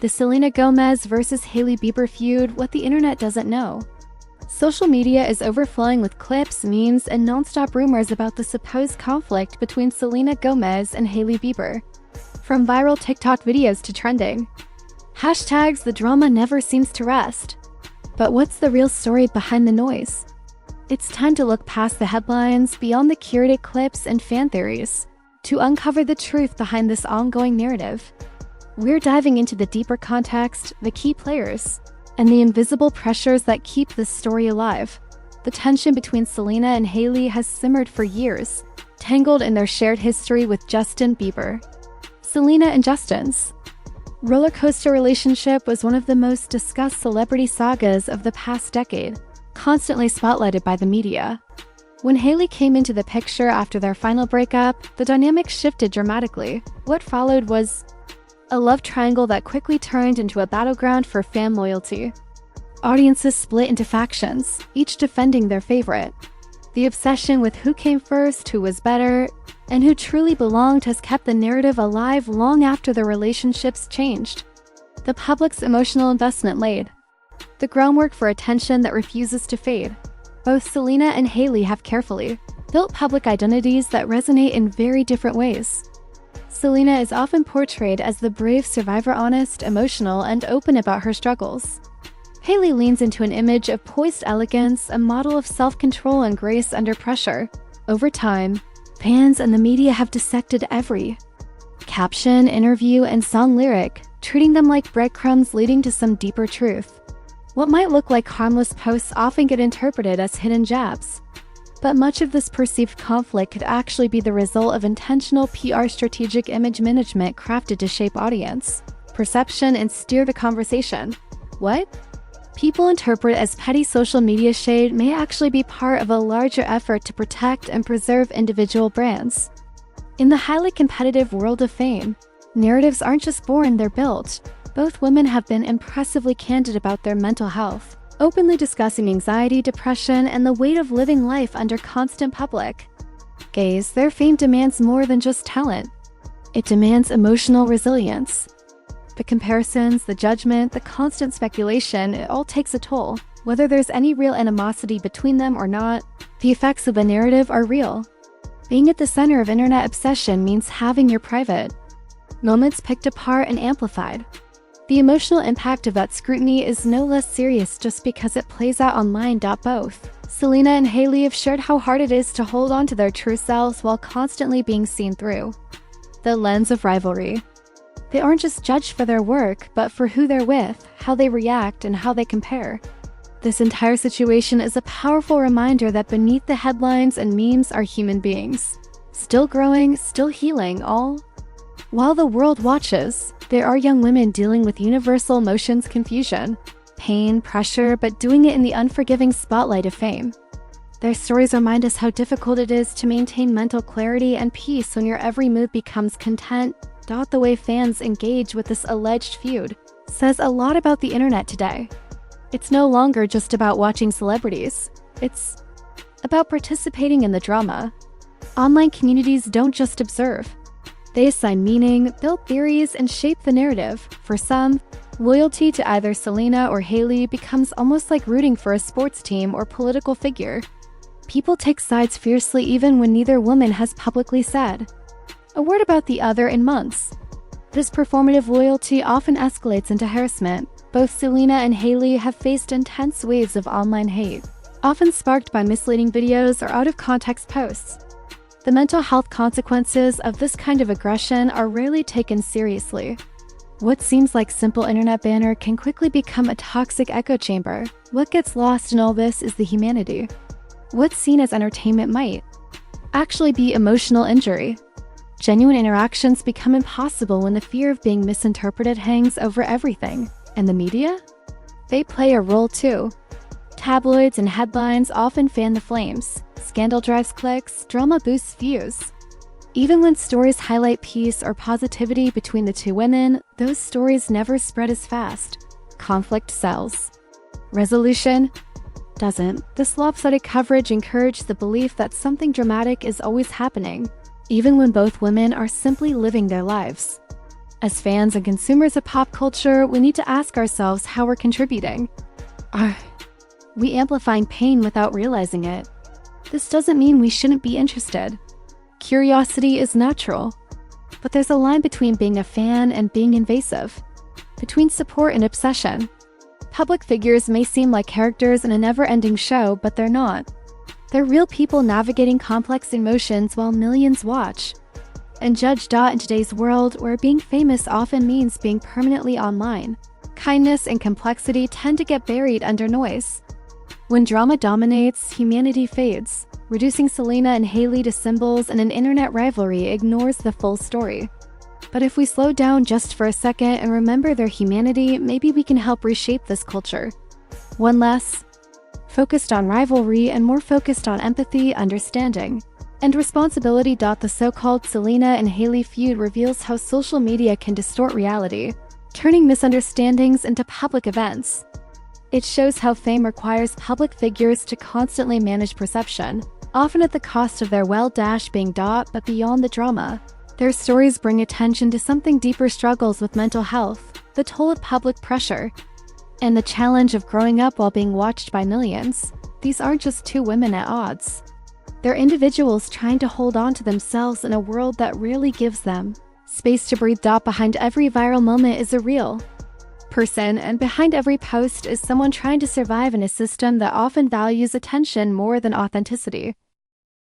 The Selena Gomez versus Hailey Bieber feud, what the internet doesn't know. Social media is overflowing with clips, memes, and non-stop rumors about the supposed conflict between Selena Gomez and Hailey Bieber. From viral TikTok videos to trending hashtags, the drama never seems to rest. But what's the real story behind the noise? It's time to look past the headlines, beyond the curated clips and fan theories, to uncover the truth behind this ongoing narrative. We're diving into the deeper context, the key players, and the invisible pressures that keep this story alive. The tension between Selena and Hailey has simmered for years, tangled in their shared history with Justin Bieber. Selena and Justin's roller coaster relationship was one of the most discussed celebrity sagas of the past decade, constantly spotlighted by the media. When Hailey came into the picture after their final breakup, the dynamic shifted dramatically. What followed was a love triangle that quickly turned into a battleground for fan loyalty. Audiences split into factions, each defending their favorite. The obsession with who came first, who was better, and who truly belonged has kept the narrative alive long after the relationships changed. The public's emotional investment laid the groundwork for attention that refuses to fade. Both Selena and Hailey have carefully built public identities that resonate in very different ways. Selena is often portrayed as the brave survivor, honest, emotional, and open about her struggles. Hailey leans into an image of poised elegance, a model of self-control and grace under pressure. Over time, fans and the media have dissected every caption, interview, and song lyric, treating them like breadcrumbs leading to some deeper truth. What might look like harmless posts often get interpreted as hidden jabs. But much of this perceived conflict could actually be the result of intentional PR strategic image management crafted to shape audience perception and steer the conversation. What people interpret as petty social media shade may actually be part of a larger effort to protect and preserve individual brands. In the highly competitive world of fame, narratives aren't just born, they're built. Both women have been impressively candid about their mental health, openly discussing anxiety, depression, and the weight of living life under constant public gaze. Their fame demands more than just talent. It demands emotional resilience. The comparisons, the judgment, the constant speculation, it all takes a toll. Whether there's any real animosity between them or not, the effects of the narrative are real. Being at the center of internet obsession means having your private moments picked apart and amplified. The emotional impact of that scrutiny is no less serious just because it plays out online. Both Selena and Hailey have shared how hard it is to hold on to their true selves while constantly being seen through the lens of rivalry. They aren't just judged for their work, but for who they're with, how they react, and how they compare. This entire situation is a powerful reminder that beneath the headlines and memes are human beings, still growing, still healing, all while the world watches. There are young women dealing with universal emotions, confusion, pain, pressure, but doing it in the unforgiving spotlight of fame. Their stories remind us how difficult it is to maintain mental clarity and peace when your every move becomes content. The way fans engage with this alleged feud says a lot about the internet today. It's no longer just about watching celebrities. It's about participating in the drama. Online communities don't just observe. They assign meaning, build theories, and shape the narrative. For some, loyalty to either Selena or Hailey becomes almost like rooting for a sports team or political figure. People take sides fiercely even when neither woman has publicly said a word about the other in months. This performative loyalty often escalates into harassment. Both Selena and Hailey have faced intense waves of online hate, often sparked by misleading videos or out-of-context posts. The mental health consequences of this kind of aggression are rarely taken seriously. What seems like simple internet banter can quickly become a toxic echo chamber. What gets lost in all this is the humanity. What's seen as entertainment might actually be emotional injury. Genuine interactions become impossible when the fear of being misinterpreted hangs over everything. And the media? They play a role too. Tabloids and headlines often fan the flames. Scandal drives clicks, drama boosts views. Even when stories highlight peace or positivity between the two women, those stories never spread as fast. Conflict sells. Resolution doesn't. This lopsided coverage encouraged the belief that something dramatic is always happening, even when both women are simply living their lives. As fans and consumers of pop culture, we need to ask ourselves how we're contributing. Are we amplifying pain without realizing it? This doesn't mean we shouldn't be interested. Curiosity is natural. But there's a line between being a fan and being invasive, between support and obsession. Public figures may seem like characters in a never-ending show, but they're not. They're real people navigating complex emotions while millions watch. And judge. In today's world, where being famous often means being permanently online, kindness and complexity tend to get buried under noise. When drama dominates, humanity fades, reducing Selena and Hailey to symbols in an internet rivalry ignores the full story. But if we slow down just for a second and remember their humanity, maybe we can help reshape this culture. One less focused on rivalry and more focused on empathy, understanding, and responsibility. The so-called Selena and Hailey feud reveals how social media can distort reality, turning misunderstandings into public events. It shows how fame requires public figures to constantly manage perception, often at the cost of their well-being. But beyond the drama, their stories bring attention to something deeper: struggles with mental health, the toll of public pressure, and the challenge of growing up while being watched by millions. These aren't just two women at odds. They're individuals trying to hold on to themselves in a world that rarely gives them space to breathe. Behind every viral moment is a real person, and behind every post is someone trying to survive in a system that often values attention more than authenticity.